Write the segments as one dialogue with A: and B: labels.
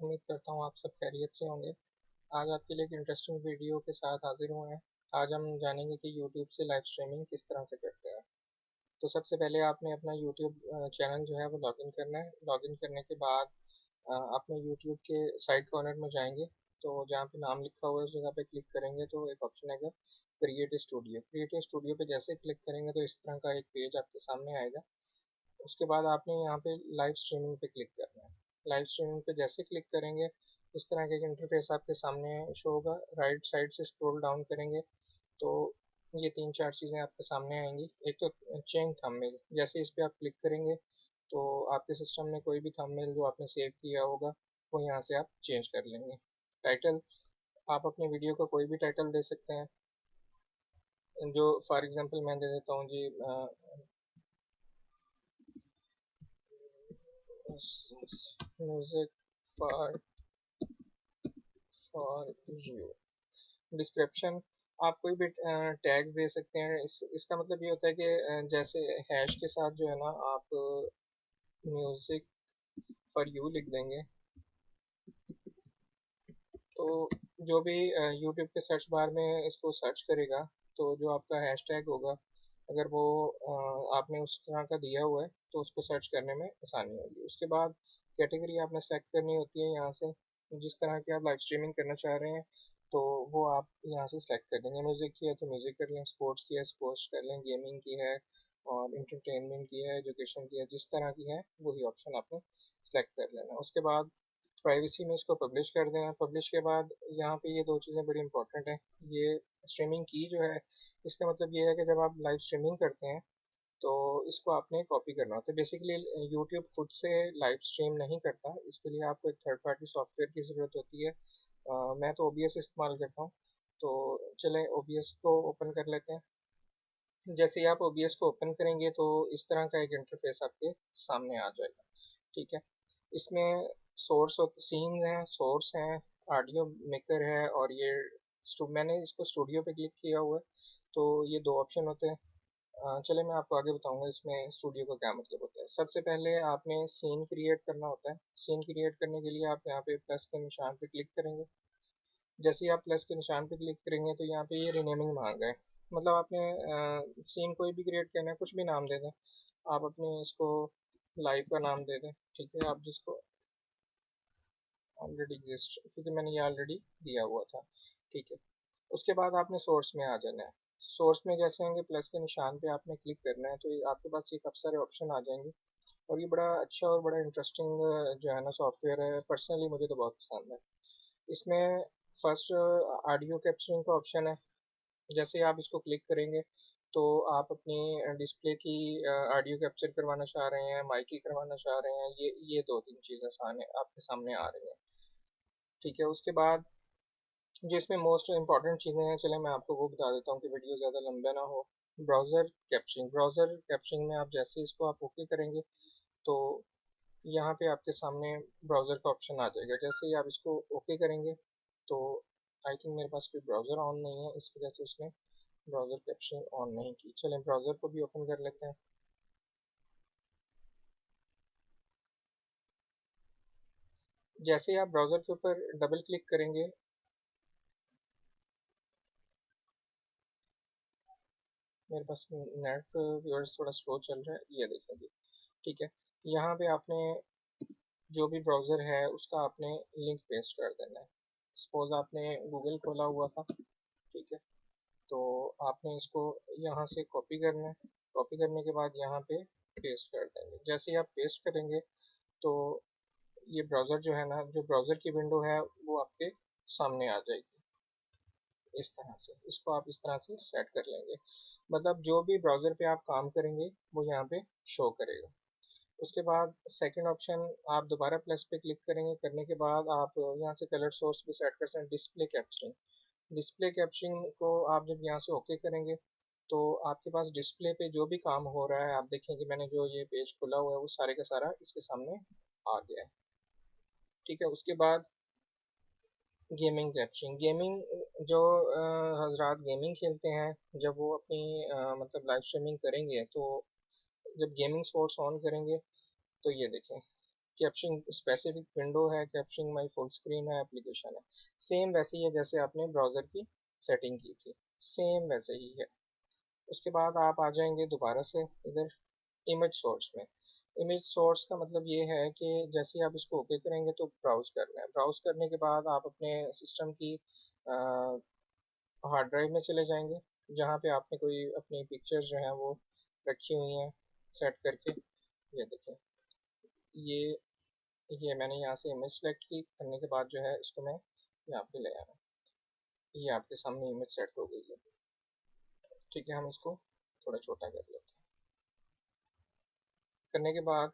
A: उम्मीद करता हूँ आप सब खैरियत से होंगे। आज आपके लिए एक इंटरेस्टिंग वीडियो के साथ हाजिर हुए हैं। आज हम जानेंगे कि यूट्यूब से लाइव स्ट्रीमिंग किस तरह से करते हैं। तो सबसे पहले आपने अपना यूट्यूब चैनल जो है वो लॉगिन करना है। लॉगिन करने के बाद अपने यूट्यूब के साइड कॉर्नर में जाएंगे। तो जहाँ पे नाम लिखा हुआ है उस जगह पे क्लिक करेंगे तो एक ऑप्शन आएगा क्रिएट स्टूडियो। क्रिएट स्टूडियो पे जैसे क्लिक करेंगे तो इस तरह का एक पेज आपके सामने आएगा। उसके बाद आपने यहाँ पे लाइव स्ट्रीमिंग पे क्लिक करना है। लाइव स्ट्रीमिंग पे जैसे क्लिक करेंगे इस तरह का एक इंटरफेस आपके सामने शो होगा। राइट साइड से स्क्रॉल डाउन करेंगे तो ये तीन चार चीज़ें आपके सामने आएंगी। एक तो चेंज थंबनेल, जैसे इस पे आप क्लिक करेंगे तो आपके सिस्टम में कोई भी थंबनेल जो आपने सेव किया होगा वो यहाँ से आप चेंज कर लेंगे। टाइटल, आप अपने वीडियो का कोई भी टाइटल दे सकते हैं। जो फॉर एग्जांपल मैं दे देता हूँ जी, म्यूजिक फॉर यू। डिस्क्रिप्शन, आप कोई भी टैग्स दे सकते हैं। इसका मतलब ये होता है कि जैसे हैश के साथ जो है ना आप म्यूजिक फॉर यू लिख देंगे तो जो भी यूट्यूब के सर्च बार में इसको सर्च करेगा तो जो आपका हैश टैग होगा, अगर वो आपने उस तरह का दिया हुआ है तो उसको सर्च करने में आसानी होगी। उसके बाद कैटेगरी आपने सेलेक्ट करनी होती है यहाँ से। जिस तरह की आप लाइव स्ट्रीमिंग करना चाह रहे हैं तो वो आप यहाँ से सेलेक्ट कर देंगे। म्यूज़िक की है तो म्यूज़िक कर लें, स्पोर्ट्स की है स्पोर्ट्स कर लें, गेमिंग की है और इंटरटेनमेंट की है, एजुकेशन की है, जिस तरह की है वही ऑप्शन आपने सेलेक्ट कर लेना। उसके बाद प्राइवेसी में इसको पब्लिश कर दें। पब्लिश के बाद यहाँ पे ये दो चीज़ें बड़ी इंपॉर्टेंट हैं। ये स्ट्रीमिंग की जो है इसका मतलब ये है कि जब आप लाइव स्ट्रीमिंग करते हैं तो इसको आपने कॉपी करना होता है। बेसिकली यूट्यूब खुद से लाइव स्ट्रीम नहीं करता, इसके लिए आपको एक थर्ड पार्टी सॉफ्टवेयर की ज़रूरत होती है। मैं तो ओबीएस इस्तेमाल करता हूँ। तो चलें ओबीएस को ओपन कर लेते हैं। जैसे ही आप ओबीएस को ओपन करेंगे तो इस तरह का एक इंटरफेस आपके सामने आ जाएगा। ठीक है, इसमें सोर्स सीन्स हैं, सोर्स हैं, ऑडियो मेकर है और ये मैंने इसको स्टूडियो पे क्लिक किया हुआ है तो ये दो ऑप्शन होते हैं। चलिए मैं आपको आगे बताऊंगा इसमें स्टूडियो का क्या मतलब होता है। सबसे पहले आपने सीन क्रिएट करना होता है। सीन क्रिएट करने के लिए आप यहाँ पे प्लस के निशान पे क्लिक करेंगे। जैसे ही आप प्लस के निशान पे क्लिक करेंगे तो यहाँ पे ये रिनेमिंग मांग रहा है। मतलब आपने सीन कोई भी क्रिएट करना है, कुछ भी नाम दे दें। आप अपने इसको लाइव का नाम दे दें। ठीक है, आप जिसको ऑलरेडी एग्जिस्ट, क्योंकि मैंने ये ऑलरेडी दिया हुआ था। ठीक है, उसके बाद आपने सोर्स में आ जाना है। सोर्स में जैसे आएंगे प्लस के निशान पे आपने क्लिक करना है तो ये आपके पास ये काफ़ी सारे ऑप्शन आ जाएंगे। और ये बड़ा अच्छा और बड़ा इंटरेस्टिंग जो है ना सॉफ्टवेयर है। पर्सनली मुझे तो बहुत पसंद है। इसमें फर्स्ट ऑडियो कैप्चरिंग का ऑप्शन है। जैसे ही आप इसको क्लिक करेंगे तो आप अपनी डिस्प्ले की ऑडियो कैप्चर करवाना चाह रहे हैं, माइक की करवाना चाह रहे हैं, ये दो तीन चीज़ें सामने आपके सामने आ रही हैं। ठीक है, उसके बाद जो इसमें मोस्ट इम्पॉर्टेंट चीज़ें हैं, चले मैं आपको वो बता देता हूँ कि वीडियो ज़्यादा लंबा ना हो। ब्राउज़र कैप्चरिंग, ब्राउज़र कैप्चरिंग में आप जैसे ही इसको आप ओके करेंगे तो यहाँ पे आपके सामने ब्राउज़र का ऑप्शन आ जाएगा। जैसे ही आप इसको ओके करेंगे तो आई थिंक मेरे पास कोई ब्राउज़र ऑन नहीं है, इस वजह से उसने ब्राउज़र कैप्चरिंग ऑन नहीं की। चलें ब्राउज़र को भी ओपन कर लेते हैं। जैसे ही आप ब्राउज़र के ऊपर डबल क्लिक करेंगे, मेरे पास नेट व्यूअर्स थोड़ा स्लो चल रहा है, ये देखेंगे। ठीक है, यहाँ पे आपने जो भी ब्राउज़र है उसका आपने लिंक पेस्ट कर देना है। सपोज आपने गूगल खोला हुआ था। ठीक है, तो आपने इसको यहाँ से कॉपी करना है। कॉपी करने के बाद यहाँ पे पेस्ट कर देंगे। जैसे ही आप पेस्ट करेंगे तो ये ब्राउज़र जो है ना, जो ब्राउज़र की विंडो है वो आपके सामने आ जाएगी। इस तरह से इसको आप इस तरह से सेट कर लेंगे। मतलब जो भी ब्राउज़र पे आप काम करेंगे वो यहाँ पे शो करेगा। उसके बाद सेकंड ऑप्शन, आप दोबारा प्लस पे क्लिक करेंगे। करने के बाद आप यहाँ से कलर सोर्स भी सेट कर सकते हैं। डिस्प्ले कैप्चरिंग, डिस्प्ले कैप्चरिंग को आप जब यहाँ से ओके करेंगे तो आपके पास डिस्प्ले पे जो भी काम हो रहा है, आप देखें कि मैंने जो ये पेज खोला हुआ है वो सारे का सारा इसके सामने आ गया है। ठीक है, उसके बाद गेमिंग कैप्चरिंग, गेमिंग जो हजरात गेमिंग खेलते हैं जब वो अपनी मतलब लाइव स्ट्रीमिंग करेंगे तो जब गेमिंग स्पोर्ट्स ऑन करेंगे तो ये देखें कैप्शन स्पेसिफिक विंडो है, कैप्शन माई फुल स्क्रीन है, एप्लीकेशन है, सेम वैसे ही है जैसे आपने ब्राउज़र की सेटिंग की थी, सेम वैसे ही है। उसके बाद आप आ जाएंगे दोबारा से इधर इमेज सोर्स में। इमेज सोर्स का मतलब ये है कि जैसे ही आप इसको ओके करेंगे तो ब्राउज करना है। ब्राउज करने के बाद आप अपने सिस्टम की हार्ड ड्राइव में चले जाएंगे, जहाँ पे आपने कोई अपनी पिक्चर्स जो हैं वो रखी हुई हैं सेट करके। ये देखें, ये ये मैंने यहाँ से इमेज सेलेक्ट की, करने के बाद जो है इसको मैं यहाँ पे ले आया। ये आपके सामने इमेज सेट हो गई है। ठीक है, हम इसको थोड़ा छोटा कर लेते हैं। करने के बाद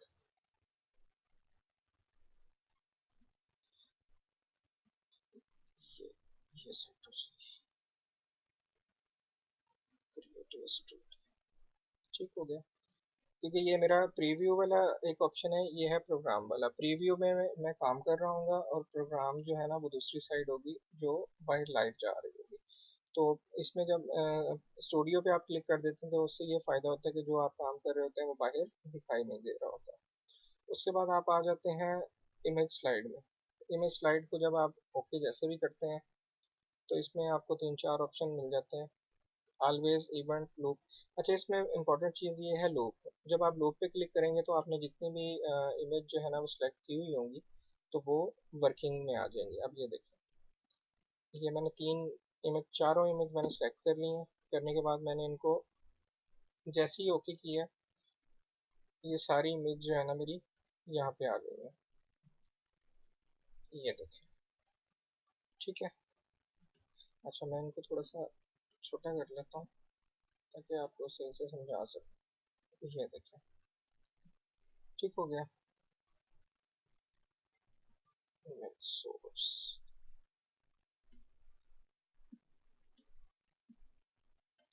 A: ये ये सेट हो जाएगी, क्रिएटिव स्टूडियो। ठीक हो गया, क्योंकि ये मेरा प्रीव्यू वाला एक ऑप्शन है, ये है प्रोग्राम वाला। प्रीव्यू में मैं काम कर रहा हूँ और प्रोग्राम जो है ना वो दूसरी साइड होगी जो बाहर लाइव जा रही होगी। तो इसमें जब स्टूडियो पे आप क्लिक कर देते हैं तो उससे ये फ़ायदा होता है कि जो आप काम कर रहे होते हैं वो बाहर दिखाई नहीं दे रहा होता। उसके बाद आप आ जाते हैं इमेज स्लाइड में। इमेज स्लाइड को जब आप ओके जैसे भी करते हैं तो इसमें आपको तीन चार ऑप्शन मिल जाते हैं। Always, event, loop. अच्छा, इसमें इंपॉर्टेंट चीज़ ये है लूप। जब आप लूप पे क्लिक करेंगे तो आपने जितनी भी इमेज जो है ना वो सिलेक्ट की हुई होंगी तो वो वर्किंग में आ जाएंगी। अब ये देखें, ये मैंने तीन इमेज, चारों इमेज मैंने सेलेक्ट कर ली हैं। करने के बाद मैंने इनको जैसे ही ओके किया, ये सारी इमेज जो है ना मेरी यहाँ पे आ गई है। ये देखें, ठीक है। अच्छा, मैं इनको थोड़ा सा छोटा कर लेता हूँ ताकि आपको सही से समझा सकूँ। ये देखें, ठीक हो गया। इमेज सोर्स,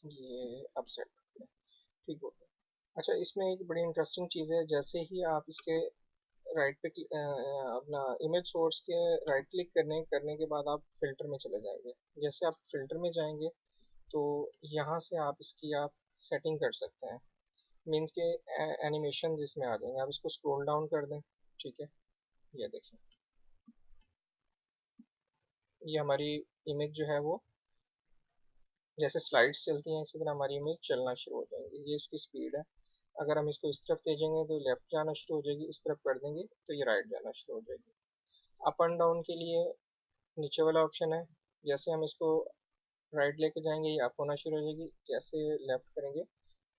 A: ये अब सेट हो गया, ठीक हो गया। अच्छा, इसमें एक बड़ी इंटरेस्टिंग चीज़ है, जैसे ही आप इसके राइट पे अपना इमेज सोर्स के राइट क्लिक करने के बाद आप फिल्टर में चले जाएंगे। जैसे आप फिल्टर में जाएंगे तो यहाँ से आप इसकी आप सेटिंग कर सकते हैं। मीन्स के एनिमेशन जिसमें आ जाएंगे, आप इसको स्क्रॉल डाउन कर दें। ठीक है, ये देखिए, ये हमारी इमेज जो है वो जैसे स्लाइड्स चलती हैं इसी तरह हमारी इमेज चलना शुरू हो जाएंगी। ये इसकी स्पीड है। अगर हम इसको इस तरफ भेजेंगे तो लेफ्ट जाना शुरू हो जाएगी, इस तरफ कर देंगे तो ये राइट जाना शुरू हो जाएगी। अप एंड डाउन के लिए नीचे वाला ऑप्शन है। जैसे हम इसको राइट लेके जाएंगे ये अप होना शुरू हो जाएगी, जैसे लेफ्ट करेंगे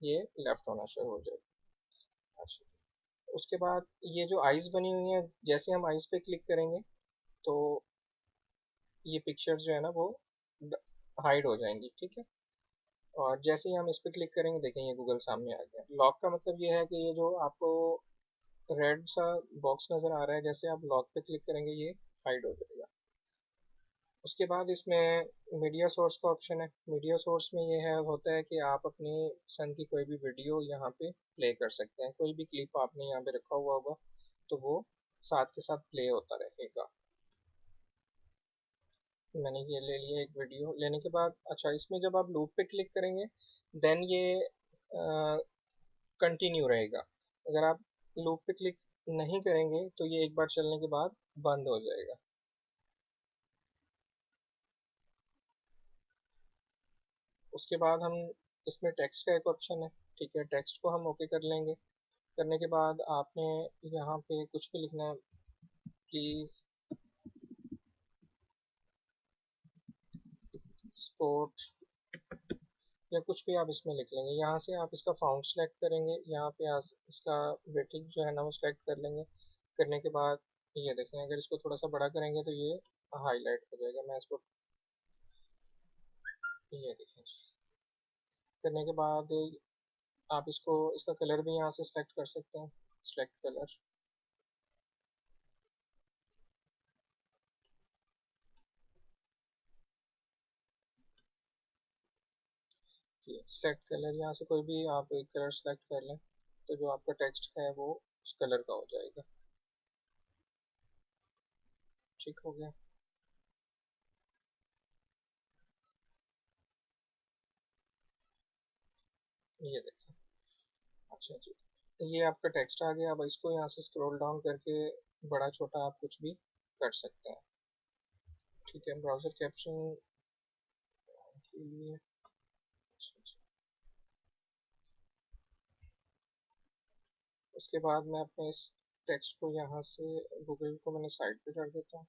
A: ये लेफ्ट होना शुरू हो जाएगी। अच्छा, उसके बाद ये जो आइज बनी हुई है, जैसे हम आइज पे क्लिक करेंगे तो ये पिक्चर्स जो है ना वो हाइड हो जाएंगी। ठीक है, और जैसे ही हम इस पे क्लिक करेंगे देखें ये गूगल सामने आ गया। लॉक का मतलब ये है कि ये जो आपको रेड सा बॉक्स नज़र आ रहा है, जैसे आप लॉक पे क्लिक करेंगे ये हाइड हो जाएगा। उसके बाद इसमें मीडिया सोर्स का ऑप्शन है। मीडिया सोर्स में ये है होता है कि आप अपनी पसंद की कोई भी वीडियो यहाँ पे प्ले कर सकते हैं। कोई भी क्लिप आपने यहाँ पे रखा हुआ होगा तो वो साथ के साथ प्ले होता रहेगा। मैंने ये ले लिया एक वीडियो। लेने के बाद अच्छा, इसमें जब आप लूप पे क्लिक करेंगे देन ये कंटिन्यू रहेगा। अगर आप लूप पे क्लिक नहीं करेंगे तो ये एक बार चलने के बाद बंद हो जाएगा। उसके बाद हम इसमें टेक्स्ट का एक ऑप्शन है। ठीक है, टेक्स्ट को हम ओके कर लेंगे। करने के बाद आपने यहाँ पे कुछ भी लिखना है, प्लीज स्पोर्ट या कुछ भी आप इसमें लिख लेंगे। यहाँ से आप इसका फाउंड सेलेक्ट करेंगे, यहाँ पे इसका वेटिंग जो है ना वो सेलेक्ट कर लेंगे। करने के बाद ये देखें, अगर इसको थोड़ा सा बड़ा करेंगे तो ये हाईलाइट हो जाएगा। मैं इसको ये देखें जी। करने के बाद आप इसको इसका कलर भी यहाँ से सेलेक्ट कर सकते हैं, सेलेक्ट कलर। ये सेलेक्ट कलर, यहाँ से कोई भी आप एक कलर सेलेक्ट कर लें तो जो आपका टेक्स्ट है वो उस कलर का हो जाएगा। ठीक हो गया, ये देखें। अच्छा जी, ये आपका टेक्स्ट आ गया। अब इसको यहाँ से स्क्रॉल डाउन करके बड़ा छोटा आप कुछ भी कर सकते हैं। ठीक है, ब्राउज़र कैप्शन के लिए। उसके बाद मैं अपने इस टेक्स्ट को यहाँ से गूगल को मैंने साइड पे कर देता हूँ।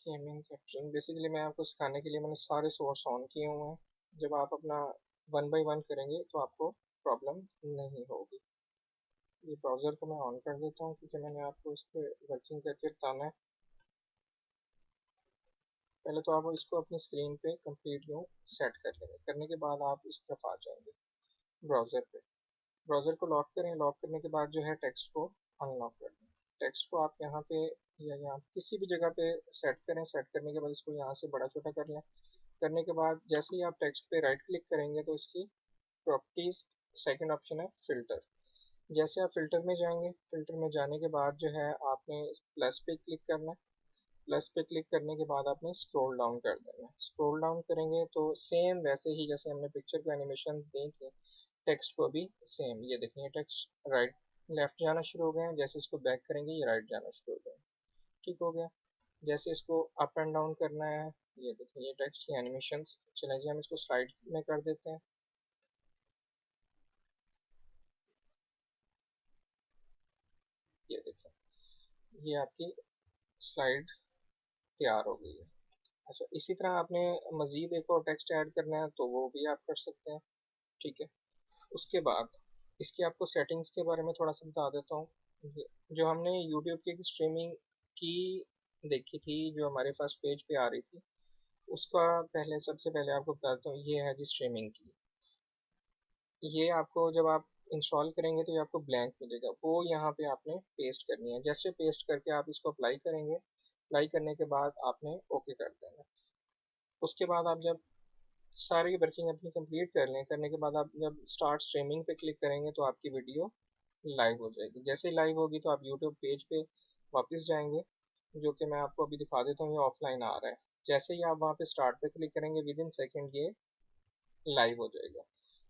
A: गेमिंग कैप्शन बेसिकली मैं आपको सिखाने के लिए मैंने सारे सोर्स ऑन किए हुए हैं। जब आप अपना वन बाय वन करेंगे तो आपको प्रॉब्लम नहीं होगी। ये ब्राउज़र को मैं ऑन कर देता हूँ क्योंकि मैंने आपको इस पर वर्किंग करके बताना है। पहले तो आप इसको अपनी स्क्रीन पे कंप्लीट यूँ सेट कर लेंगे। करने के बाद आप इस तरफ आ जाएंगे ब्राउज़र पे। ब्राउज़र को लॉक करें। लॉक करने के बाद जो है टेक्स्ट को अनलॉक कर दें। टेक्स्ट को आप यहाँ पे या यहाँ किसी भी जगह पे सेट करें। सेट करने के बाद इसको यहाँ से बड़ा छोटा कर लें। करने के बाद जैसे ही आप टेक्स्ट पे राइट क्लिक करेंगे तो इसकी प्रॉपर्टीज सेकंड ऑप्शन है फिल्टर। जैसे आप फिल्टर में जाएंगे, फिल्टर में जाने के बाद जो है आपने प्लस पे क्लिक करना है। प्लस पे क्लिक करने के बाद आपने स्क्रॉल डाउन कर देना है। स्क्रॉल डाउन करेंगे तो सेम वैसे ही जैसे हमने पिक्चर को एनिमेशन दी थी, टेक्स्ट को भी सेम। ये देखिए टेक्स्ट राइट लेफ्ट जाना शुरू हो गए हैं। जैसे इसको बैक करेंगे ये राइट जाना शुरू हो गए हैं। ठीक हो गया। जैसे इसको अप एंड डाउन करना है, ये देखिए ये टेक्स्ट की एनिमेशन। चले जी हम इसको स्लाइड में कर देते हैं। ये देखिए ये आपकी स्लाइड तैयार हो गई है। अच्छा, इसी तरह आपने मज़ीद एक और टेक्स्ट ऐड करना है तो वो भी आप कर सकते हैं। ठीक है। उसके बाद इसकी आपको सेटिंग्स के बारे में थोड़ा सा बता देता हूँ। जो हमने यूट्यूब की स्ट्रीमिंग की देखी थी, जो हमारे पास पेज पे आ रही थी, उसका पहले सबसे पहले आपको बता देता हूँ। ये है जी स्ट्रीमिंग की। ये आपको जब आप इंस्टॉल करेंगे तो ये आपको ब्लैंक मिलेगा। वो यहाँ पे आपने पेस्ट करनी है। जैसे पेस्ट करके आप इसको अप्लाई करेंगे, अप्लाई करने के बाद आपने ओके कर देना। उसके बाद आप जब सारी वर्किंग अपनी कंप्लीट कर लें, करने के बाद आप जब स्टार्ट स्ट्रीमिंग पे क्लिक करेंगे तो आपकी वीडियो लाइव हो जाएगी। जैसे ही लाइव होगी तो आप यूट्यूब पेज पे वापस जाएंगे, जो कि मैं आपको अभी दिखा देता हूँ। ये ऑफलाइन आ रहा है। जैसे ही आप वहाँ पे स्टार्ट पे क्लिक करेंगे विद इन सेकेंड ये लाइव हो जाएगा।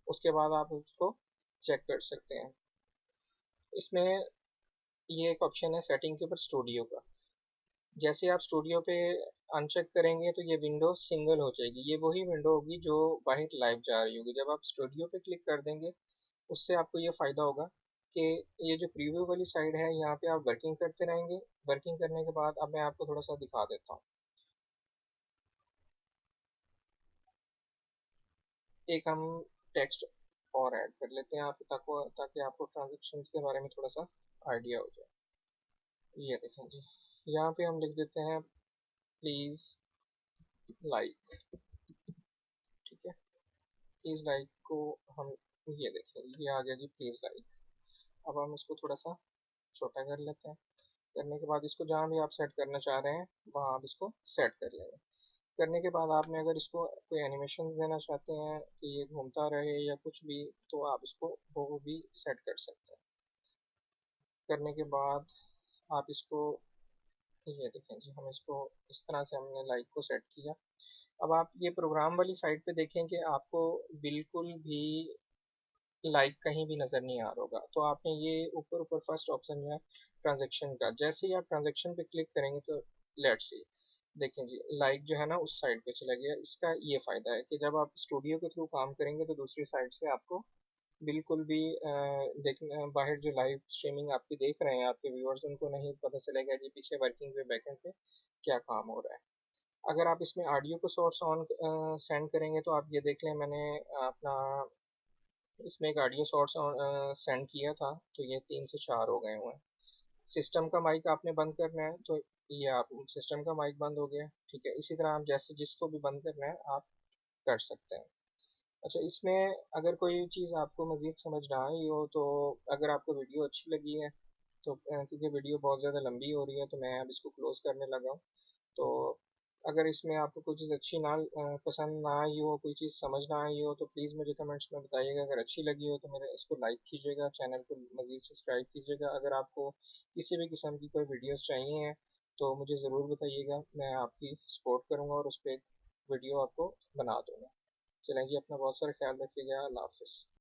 A: उसके बाद आप उसको चेक कर सकते हैं। इसमें ये एक ऑप्शन है सेटिंग के ऊपर स्टूडियो का। जैसे आप स्टूडियो पे अनचेक करेंगे तो ये विंडो सिंगल हो जाएगी। ये वही विंडो होगी जो बाहर लाइव जा रही होगी। जब आप स्टूडियो पे क्लिक कर देंगे उससे आपको ये फ़ायदा होगा कि ये जो प्रीव्यू वाली साइड है यहाँ पे आप वर्किंग करते रहेंगे। वर्किंग करने के बाद अब मैं आपको थोड़ा सा दिखा देता हूँ। एक हम टेक्स्ट और ऐड कर लेते हैं आप ताकि आपको ट्रांजेक्शन के बारे में थोड़ा सा आइडिया हो जाए। ये देखें जी, यहाँ पे हम लिख देते हैं प्लीज़ लाइक। ठीक है, प्लीज़ लाइक को हम ये देखें ये आ गया जी प्लीज़ लाइक। अब हम इसको थोड़ा सा छोटा कर लेते हैं। करने के बाद इसको जहाँ भी आप सेट करना चाह रहे हैं वहाँ आप इसको सेट कर लेंगे। करने के बाद आपने अगर इसको कोई एनिमेशन देना चाहते हैं कि ये घूमता रहे या कुछ भी, तो आप इसको वो भी सेट कर सकते हैं। करने के बाद आप इसको ये देखें जी, हम इसको इस तरह से हमने लाइक को सेट किया। अब आप ये प्रोग्राम वाली साइड पे देखें कि आपको बिल्कुल भी लाइक कहीं भी नज़र नहीं आ रहा होगा। तो आपने ये ऊपर ऊपर फर्स्ट ऑप्शन जो है ट्रांजेक्शन का, जैसे ही आप ट्रांजेक्शन पे क्लिक करेंगे तो लेट्स सी देखें जी लाइक जो है ना उस साइड पे चला गया। इसका ये फ़ायदा है कि जब आप स्टूडियो के थ्रू काम करेंगे तो दूसरी साइड से आपको बिल्कुल भी देखना, बाहर जो लाइव स्ट्रीमिंग आपकी देख रहे हैं आपके व्यूअर्स, उनको नहीं पता चलेगा जी पीछे वर्किंग पे बैकएंड पे क्या काम हो रहा है। अगर आप इसमें ऑडियो को सोर्स ऑन सेंड करेंगे तो आप ये देख लें, मैंने अपना इसमें एक ऑडियो सोर्स सेंड किया था तो ये 3 से 4 हो गए हुए हैं। सिस्टम का माइक आपने बंद करना है तो ये आप सिस्टम का माइक बंद हो गया। ठीक है, इसी तरह आप जैसे जिसको भी बंद करना है आप कर सकते हैं। अच्छा, इसमें अगर कोई चीज़ आपको मज़ीद समझ ना आई हो तो अगर आपको वीडियो अच्छी लगी है तो क्योंकि वीडियो बहुत ज़्यादा लंबी हो रही है तो मैं अब इसको क्लोज़ करने लगा हूँ। तो अगर इसमें आपको कोई चीज़ अच्छी ना पसंद ना आई हो, कोई चीज़ समझ ना आई हो तो प्लीज़ मुझे कमेंट्स में बताइएगा। अगर अच्छी लगी हो तो मेरे इसको लाइक कीजिएगा, चैनल को मज़ीद सब्सक्राइब कीजिएगा। अगर आपको किसी भी किस्म की कोई वीडियोस चाहिए हैं तो मुझे ज़रूर बताइएगा। मैं आपकी सपोर्ट करूँगा और उस पर एक वीडियो आपको बना दूँगा। चलें जी, अपना बहुत सारा ख्याल रखिएगा। अल्लाह हाफिज़।